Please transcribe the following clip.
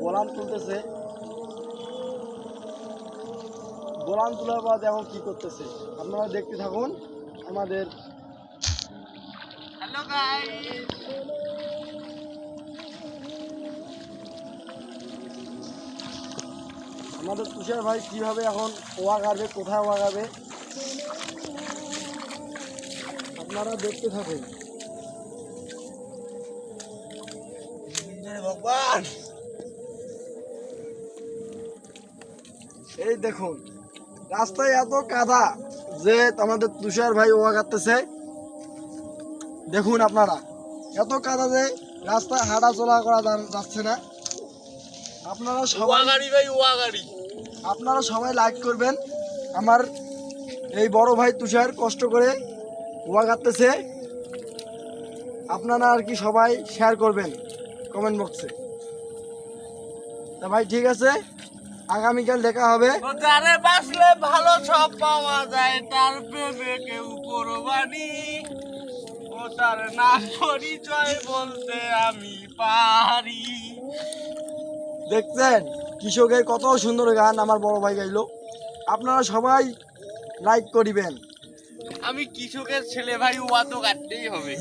বোলান তুলতেছে। বোলান তোলার পর এখন কি করতেছে আপনারা দেখতে থাকুন আমাদের। হ্যালো গাইস, আমাদের তুষার ভাই কিভাবে এখন ওয়া গাড়বে, কোথায় ওয়া গাড়বে আপনারা দেখতে থাকুন। ভগবান, এই দেখুন রাস্তায় এত কাদা যে আমাদের তুষার ভাই ওয়া গাড়তেছে। দেখুন আপনারা এত কাদা যে রাস্তায় হাঁটা চলা করা যাচ্ছে না। আপনারা সবাই আপনারা সবাই লাইক করবেন। আমার এই বড় ভাই তুষার কষ্ট করে ওয়া গাড়তেছে, আপনারা আর কি সবাই শেয়ার করবেন কমেন্ট বক্সে। তা ভাই ঠিক আছে, আগামীকাল দেখা হবে। যারে বাসলে ভালো সব পাওয়া যায়, তার প্রেমে কেউ কোরবানি, ও তার নাম পরিচয় বলতে আমি পারি। দেখছেন কৃষকের কত সুন্দর গান আমার বড় ভাই গাইলো। আপনারা সবাই লাইক করিবেন। আমি কৃষকের ছেলে ভাই, ওয়া তো কাটতেই হবে।